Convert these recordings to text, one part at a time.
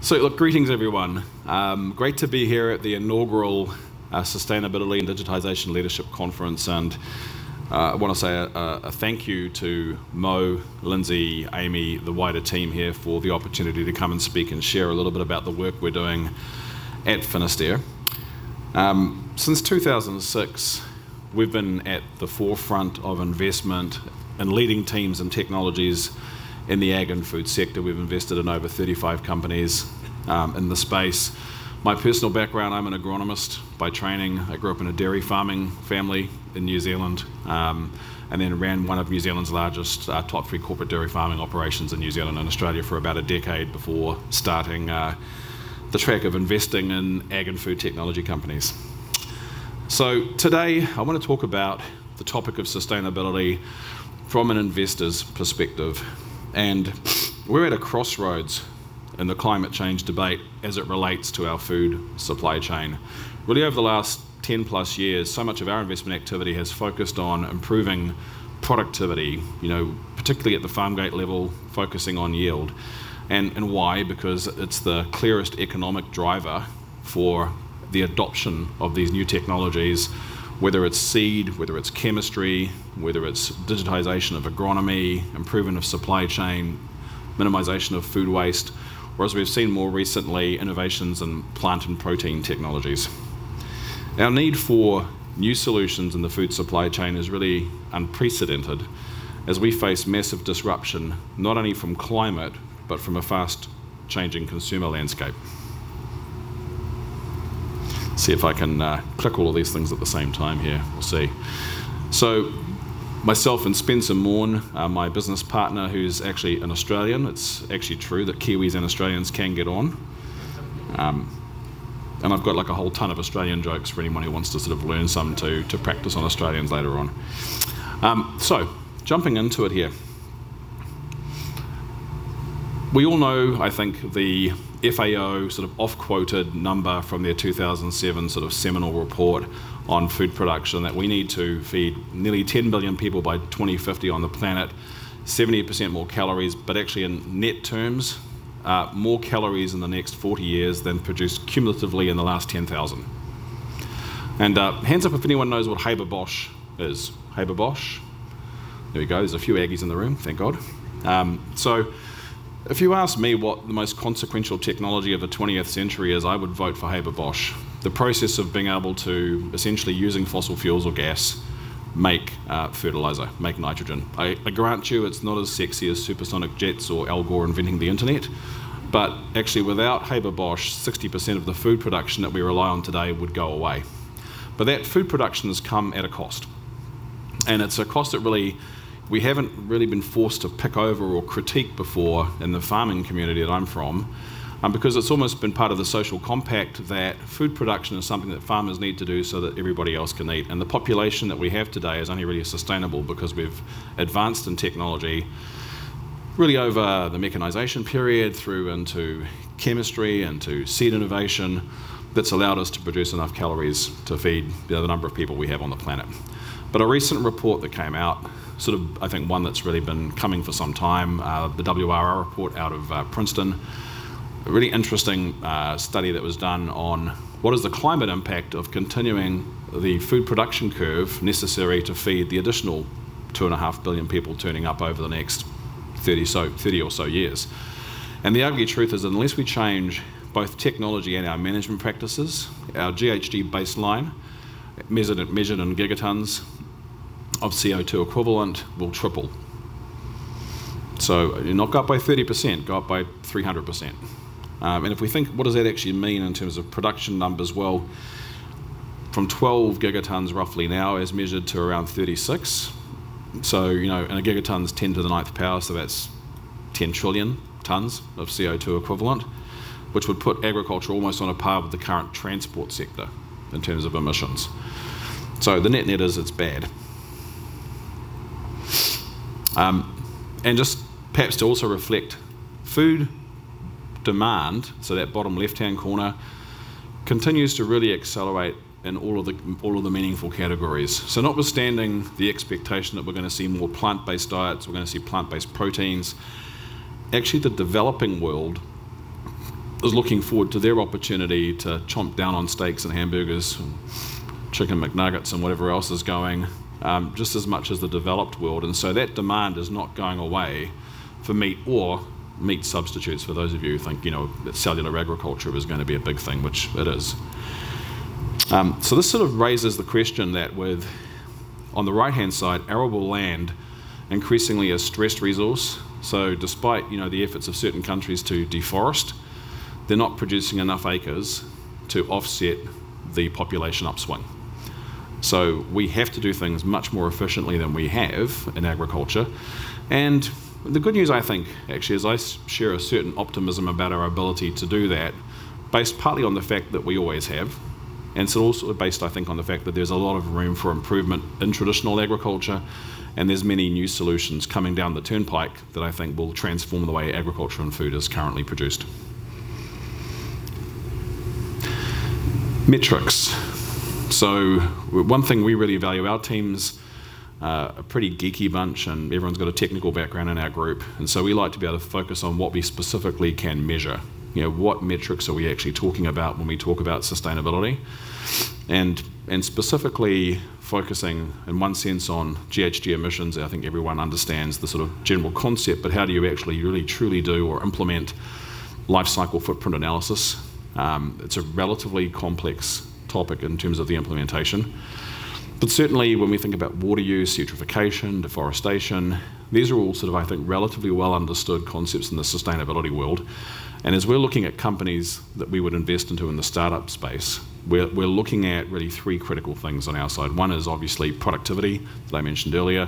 So look, greetings everyone. Great to be here at the inaugural Sustainability and Digitization Leadership Conference, and I want to say a thank you to Mo, Lindsay, Amy, the wider team here for the opportunity to come and speak and share a little bit about the work we're doing at Finistere. Since 2006, we've been at the forefront of investment in leading teams and technologies in the ag and food sector. We've invested in over 35 companies in the space. My personal background, I'm an agronomist by training. I grew up in a dairy farming family in New Zealand, and then ran one of New Zealand's largest top 3 corporate dairy farming operations in New Zealand and Australia for about a decade before starting the track of investing in ag and food technology companies. So today I want to talk about the topic of sustainability from an investor's perspective. And we're at a crossroads in the climate change debate as it relates to our food supply chain. Really over the last 10 plus years, so much of our investment activity has focused on improving productivity, particularly at the farm gate level, focusing on yield. And why? Because it's the clearest economic driver for the adoption of these new technologies, whether it's seed, whether it's chemistry, whether it's digitization of agronomy, improvement of supply chain, minimization of food waste, or as we've seen more recently, innovations in plant and protein technologies. Our need for new solutions in the food supply chain is really unprecedented as we face massive disruption, not only from climate, but from a fast changing consumer landscape. See if I can click all of these things at the same time here, we'll see. So myself and Spencer Morn, my business partner, who's actually an Australian. It's actually true that Kiwis and Australians can get on. And I've got like a whole ton of Australian jokes for anyone who wants to sort of learn some to practice on Australians later on. So jumping into it here. We all know, I think, the FAO sort of off-quoted number from their 2007 sort of seminal report on food production that we need to feed nearly 10 billion people by 2050 on the planet, 70% more calories, but actually in net terms, more calories in the next 40 years than produced cumulatively in the last 10,000. And hands up if anyone knows what Haber-Bosch is. Haber-Bosch? There we go, there's a few Aggies in the room, thank God. So if you ask me what the most consequential technology of the 20th century is, I would vote for Haber-Bosch. The process of being able to, essentially using fossil fuels or gas, make fertilizer, make nitrogen. I grant you it's not as sexy as supersonic jets or Al Gore inventing the internet, but actually without Haber-Bosch, 60% of the food production that we rely on today would go away. But that food production has come at a cost. And it's a cost that we haven't really been forced to pick over or critique before in the farming community that I'm from, because it's almost been part of the social compact that food production is something that farmers need to do so that everybody else can eat. And the population that we have today is only really sustainable because we've advanced in technology really over the mechanization period through into chemistry, into seed innovation, that's allowed us to produce enough calories to feed the number of people we have on the planet. But a recent report that came out, sort of, I think one that's really been coming for some time, the WRR report out of Princeton, a really interesting study that was done on what is the climate impact of continuing the food production curve necessary to feed the additional 2.5 billion people turning up over the next 30 or so years. And the ugly truth is that unless we change both technology and our management practices, our GHG baseline, measured in gigatons of CO2 equivalent, will triple. So not go up by 30%, go up by 300%. And if we think, what does that actually mean in terms of production numbers? Well, from 12 gigatons roughly now as measured to around 36. So, and a gigaton's 10 to the 9th power, so that's 10 trillion tons of CO2 equivalent, which would put agriculture almost on a par with the current transport sector in terms of emissions. So the net is it's bad. And just perhaps to also reflect food demand, so that bottom left-hand corner, continues to really accelerate in all of the meaningful categories. So notwithstanding the expectation that we're going to see more plant-based diets, we're going to see plant-based proteins, actually the developing world is looking forward to their opportunity to chomp down on steaks and hamburgers, and chicken McNuggets and whatever else is going, just as much as the developed world. And so that demand is not going away for meat or meat substitutes, for those of you who think, that cellular agriculture is going to be a big thing, which it is. So this sort of raises the question that with, on the right-hand side, arable land increasingly a stressed resource. So despite, the efforts of certain countries to deforest, they're not producing enough acres to offset the population upswing. So we have to do things much more efficiently than we have in agriculture. And the good news, I think, actually, is I share a certain optimism about our ability to do that, based partly on the fact that we always have, and it's also based, I think, on the fact that there's a lot of room for improvement in traditional agriculture, and there's many new solutions coming down the turnpike that I think will transform the way agriculture and food is currently produced. Metrics. So one thing we really value, our team's a pretty geeky bunch, and everyone's got a technical background in our group, and so we like to be able to focus on what we specifically can measure. What metrics are we actually talking about when we talk about sustainability, and specifically focusing in one sense on GHG emissions. I think everyone understands the sort of general concept, but how do you actually really truly do or implement life cycle footprint analysis? It's a relatively complex topic in terms of the implementation. But certainly when we think about water use, eutrophication, deforestation, these are all sort of, I think, relatively well understood concepts in the sustainability world. And as we're looking at companies that we would invest into in the startup space, we're looking at really three critical things on our side. One is obviously productivity, that I mentioned earlier.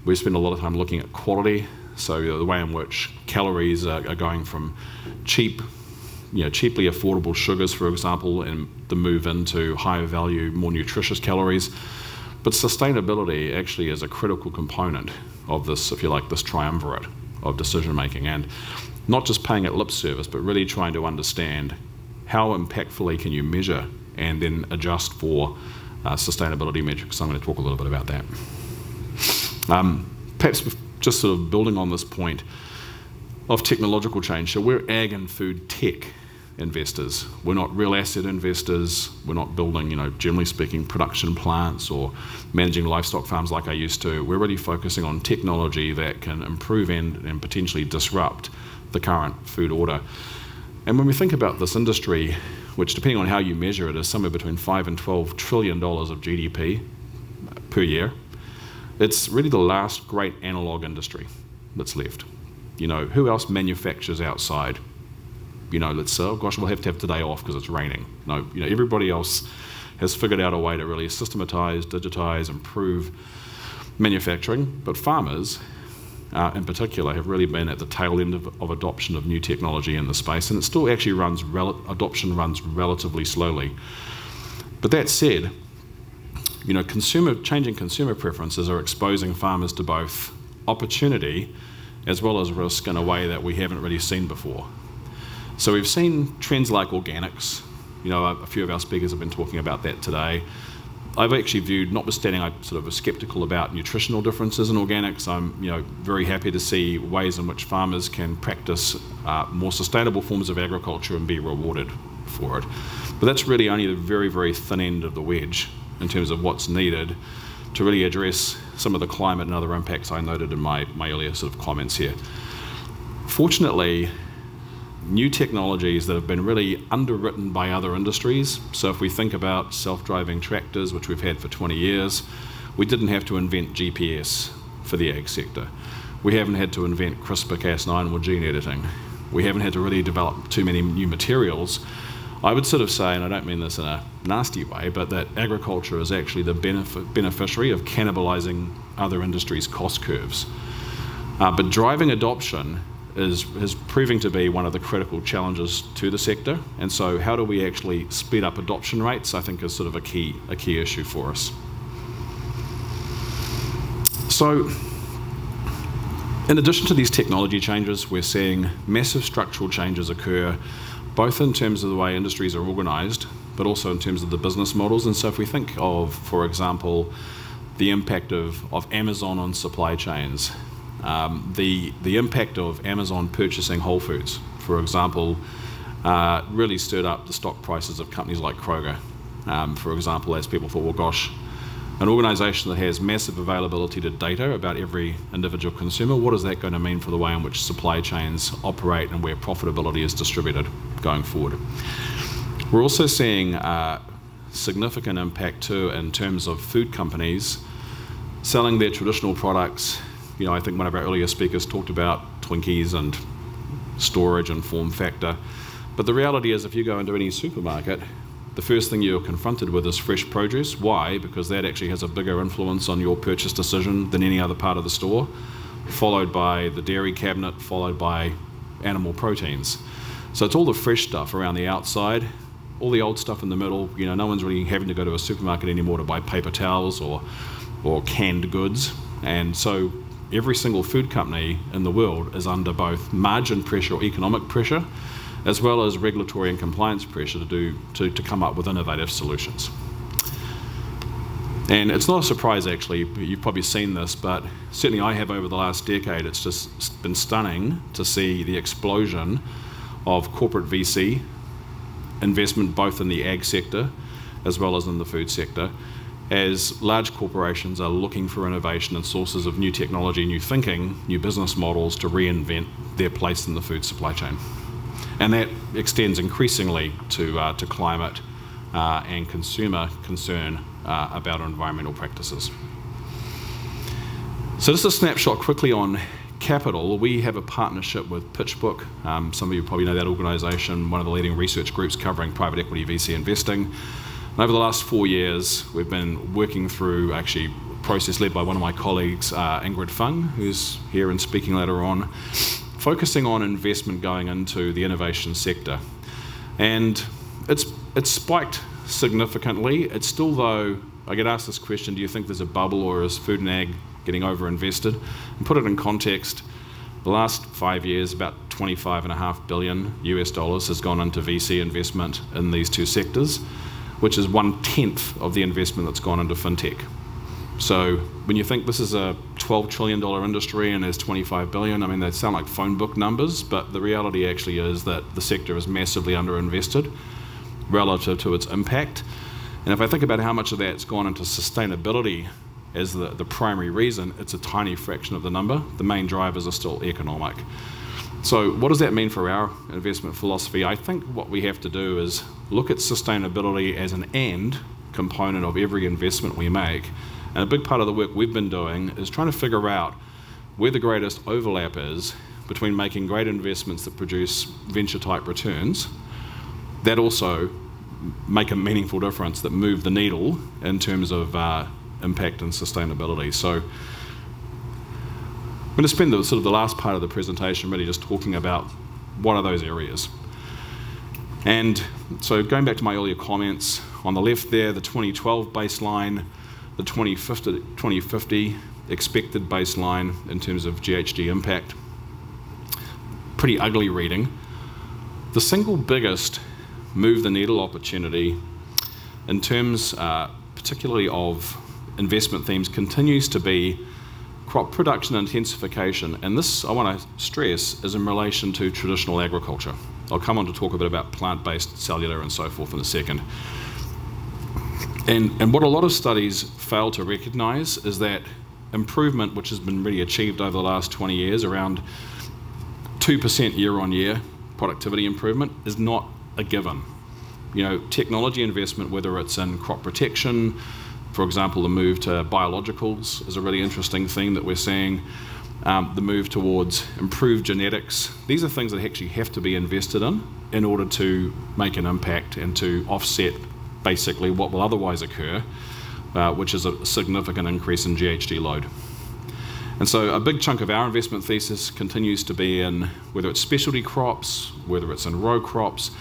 We spend a lot of time looking at quality, so the way in which calories are going from cheaply affordable sugars, for example, and the move into higher value, more nutritious calories. But sustainability actually is a critical component of this, if you like, this triumvirate of decision making, and not just paying it lip service, but really trying to understand how impactfully can you measure and then adjust for sustainability metrics. So I'm going to talk a little bit about that. Perhaps just sort of building on this point of technological change. So we're ag and food tech investors. We're not real asset investors. We're not building, generally speaking, production plants or managing livestock farms like I used to. We're really focusing on technology that can improve and potentially disrupt the current food order. And when we think about this industry, which depending on how you measure it is somewhere between $5 and $12 trillion of GDP per year, it's really the last great analog industry that's left. Who else manufactures outside? Let's say, oh gosh, we'll have to have today off because it's raining. No, everybody else has figured out a way to really systematize, digitize, improve manufacturing, but farmers in particular have really been at the tail end of adoption of new technology in the space, and it still actually adoption runs relatively slowly. But that said, changing consumer preferences are exposing farmers to both opportunity as well as risk in a way that we haven't really seen before. So we've seen trends like organics. A few of our speakers have been talking about that today. I've actually viewed, notwithstanding I sort of was skeptical about nutritional differences in organics, I'm very happy to see ways in which farmers can practice more sustainable forms of agriculture and be rewarded for it. But that's really only the very, very thin end of the wedge in terms of what's needed to really address some of the climate and other impacts I noted in my earlier sort of comments here. Fortunately, new technologies that have been really underwritten by other industries. So if we think about self-driving tractors, which we've had for 20 years, we didn't have to invent GPS for the ag sector. We haven't had to invent CRISPR-Cas9 or gene editing. We haven't had to really develop too many new materials. I would sort of say, and I don't mean this in a nasty way, but that agriculture is actually the beneficiary of cannibalizing other industries' cost curves. But driving adoption is proving to be one of the critical challenges to the sector, and so how do we actually speed up adoption rates, I think, is sort of a key issue for us. So in addition to these technology changes, we're seeing massive structural changes occur, both in terms of the way industries are organised, but also in terms of the business models. And so if we think of, for example, the impact of Amazon on supply chains, the impact of Amazon purchasing Whole Foods, for example, really stirred up the stock prices of companies like Kroger, for example, as people thought, well, gosh, an organisation that has massive availability to data about every individual consumer, what is that going to mean for the way in which supply chains operate and where profitability is distributed going forward? We're also seeing significant impact too in terms of food companies selling their traditional products. You know, I think one of our earlier speakers talked about Twinkies and storage and form factor. But the reality is, if you go into any supermarket, the first thing you're confronted with is fresh produce. Why? Because that actually has a bigger influence on your purchase decision than any other part of the store, followed by the dairy cabinet, followed by animal proteins. So it's all the fresh stuff around the outside, all the old stuff in the middle. You know, no one's really having to go to a supermarket anymore to buy paper towels or canned goods. And so every single food company in the world is under both margin pressure or economic pressure, as well as regulatory and compliance pressure to come up with innovative solutions. And it's not a surprise, actually, you've probably seen this, but certainly I have over the last decade. It's just been stunning to see the explosion of corporate VC investment, both in the ag sector as well as in the food sector, as large corporations are looking for innovation and sources of new technology, new thinking, new business models to reinvent their place in the food supply chain. And that extends increasingly to climate and consumer concern about environmental practices. So just a snapshot quickly on capital. We have a partnership with PitchBook. Some of you probably know that organisation, one of the leading research groups covering private equity VC investing. And over the last 4 years, we've been working through actually a process led by one of my colleagues, Ingrid Fung, who's here and speaking later on, focusing on investment going into the innovation sector. And it's spiked significantly. It's still, though, I get asked this question, do you think there's a bubble or is food and ag getting over-invested? And put it in context, the last 5 years, about $25.5 billion US has gone into VC investment in these two sectors, which is 1/10 of the investment that's gone into fintech. So when you think this is a $12 trillion industry and there's 25 billion, I mean, they sound like phone book numbers, but the reality actually is that the sector is massively underinvested relative to its impact. And if I think about how much of that's gone into sustainability as the primary reason, it's a tiny fraction of the number. The main drivers are still economic. So what does that mean for our investment philosophy? I think what we have to do is look at sustainability as an and component of every investment we make. And a big part of the work we've been doing is trying to figure out where the greatest overlap is between making great investments that produce venture-type returns that also make a meaningful difference, that move the needle in terms of impact and sustainability. So I'm going to spend the last part of the presentation really just talking about what are those areas. And so going back to my earlier comments, on the left there, the 2012 baseline, the 2050 expected baseline in terms of GHG impact. Pretty ugly reading. The single biggest move the needle opportunity in terms particularly of investment themes continues to be crop production intensification, and this, I want to stress, is in relation to traditional agriculture. I'll come on to talk a bit about plant-based, cellular and so forth in a second. And what a lot of studies fail to recognise is that improvement, which has been really achieved over the last 20 years, around 2% year-on-year productivity improvement, is not a given. You know, technology investment, whether it's in crop protection, for example, the move to biologicals is a really interesting thing that we're seeing. The move towards improved genetics. These are things that actually have to be invested in order to make an impact and to offset basically what will otherwise occur, which is a significant increase in GHG load. And so a big chunk of our investment thesis continues to be in, whether it's specialty crops, whether it's in row crops,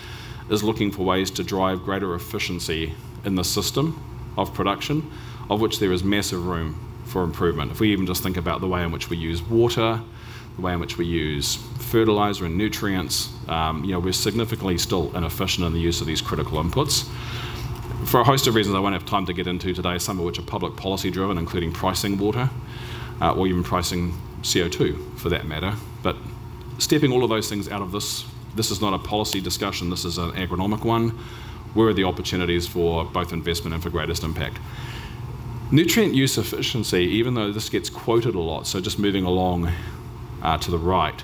is looking for ways to drive greater efficiency in the system of production, of which there is massive room for improvement. If we even just think about the way in which we use water, the way in which we use fertilizer and nutrients, you know, we're significantly still inefficient in the use of these critical inputs. For a host of reasons I won't have time to get into today, some of which are public policy driven, including pricing water, or even pricing CO2 for that matter. But stepping all of those things out of this this is not a policy discussion, this is an agronomic one. Where are the opportunities for both investment and for greatest impact? Nutrient use efficiency, even though this gets quoted a lot, so just moving along to the right,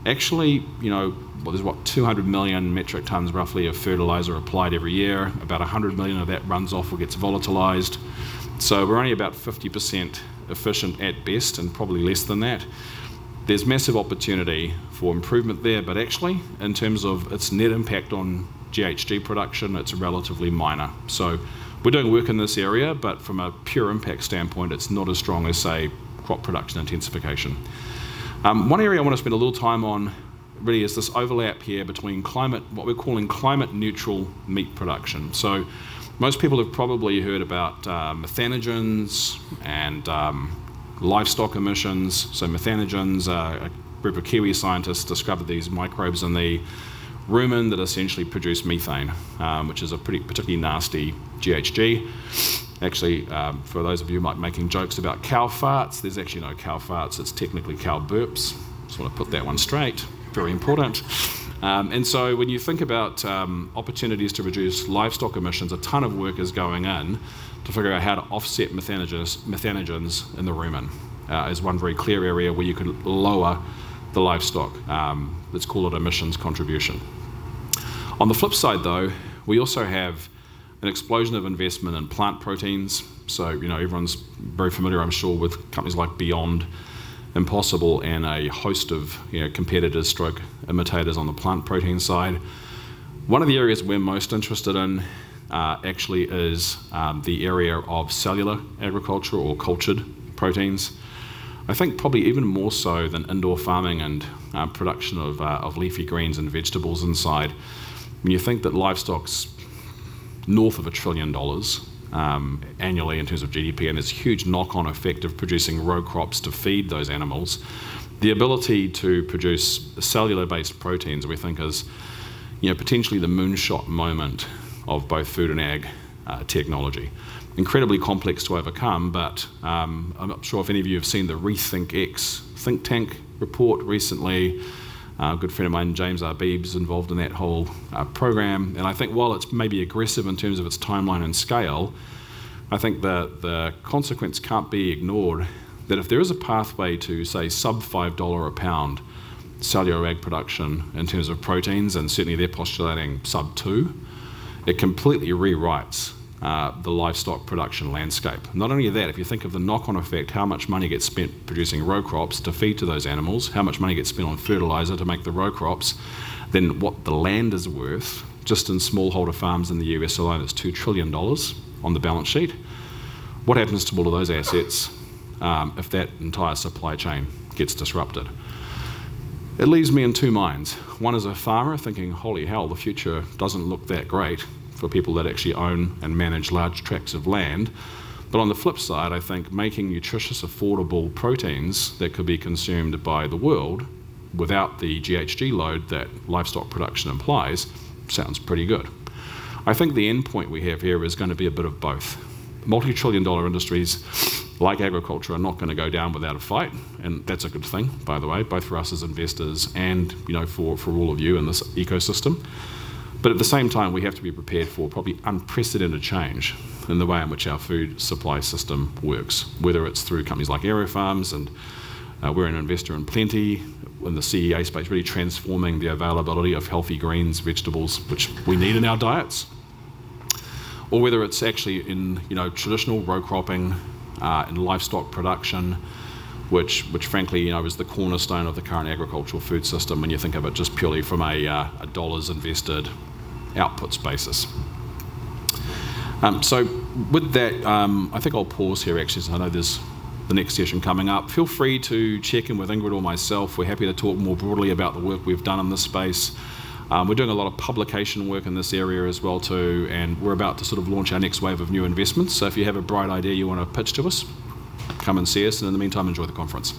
actually, there's 200 million metric tons roughly of fertilizer applied every year. About 100 million of that runs off or gets volatilized. So we're only about 50% efficient at best, and probably less than that. There's massive opportunity for improvement there, but actually, in terms of its net impact on GHG production, it's relatively minor. So we're doing work in this area, but from a pure impact standpoint, it's not as strong as, say, crop production intensification. One area I want to spend a little time on really is this overlap here between what we're calling climate neutral meat production. So most people have probably heard about methanogens and livestock emissions. So methanogens, a group of Kiwi scientists discovered these microbes in the rumen that essentially produce methane, which is a particularly nasty GHG. Actually, for those of you who might be making jokes about cow farts, there's actually no cow farts, it's technically cow burps. Just want to put that one straight, very important. And so when you think about opportunities to reduce livestock emissions, a ton of work is going in to figure out how to offset methanogens in the rumen. Is one very clear area where you could lower the livestock. Let's call it emissions contribution. On the flip side though, we also have an explosion of investment in plant proteins. So, everyone's very familiar, I'm sure, with companies like Beyond, Impossible, and a host of competitors stroke imitators on the plant protein side. One of the areas we're most interested in actually is the area of cellular agriculture or cultured proteins. I think probably even more so than indoor farming and production of leafy greens and vegetables inside. When you think that livestock's north of $1 trillion annually in terms of GDP, and there's a huge knock-on effect of producing row crops to feed those animals, the ability to produce cellular-based proteins, we think, is potentially the moonshot moment of both food and ag technology. Incredibly complex to overcome, but I'm not sure if any of you have seen the Rethink X think tank report recently. A good friend of mine, James Arbib, is involved in that whole program, and I think while it's maybe aggressive in terms of its timeline and scale, I think the consequence can't be ignored that if there is a pathway to, say, sub $5 a pound cellular ag production in terms of proteins, and certainly they're postulating sub 2, it completely rewrites the livestock production landscape. Not only that, if you think of the knock-on effect, how much money gets spent producing row crops to feed to those animals, how much money gets spent on fertilizer to make the row crops, then what the land is worth, just in smallholder farms in the US alone, is $2 trillion on the balance sheet. What happens to all of those assets if that entire supply chain gets disrupted? It leaves me in two minds. One is a farmer thinking, holy hell, the future doesn't look that great for people that actually own and manage large tracts of land. But on the flip side, I think making nutritious, affordable proteins that could be consumed by the world without the GHG load that livestock production implies sounds pretty good. I think the end point we have here is going to be a bit of both. Multi-trillion-dollar industries like agriculture are not going to go down without a fight, and that's a good thing, by the way, both for us as investors and for all of you in this ecosystem. But at the same time, we have to be prepared for probably unprecedented change in the way in which our food supply system works, whether it's through companies like AeroFarms, and we're an investor in Plenty, in the CEA space, really transforming the availability of healthy greens, vegetables, which we need in our diets, or whether it's actually in traditional row cropping, in livestock production, which frankly is the cornerstone of the current agricultural food system when you think of it just purely from a dollars invested outputs basis. So with that, I think I'll pause here actually, so I know there's the next session coming up. Feel free to check in with Ingrid or myself. We're happy to talk more broadly about the work we've done in this space. We're doing a lot of publication work in this area as well too, and we're about to sort of launch our next wave of new investments. So if you have a bright idea you want to pitch to us, come and see us, and in the meantime, enjoy the conference.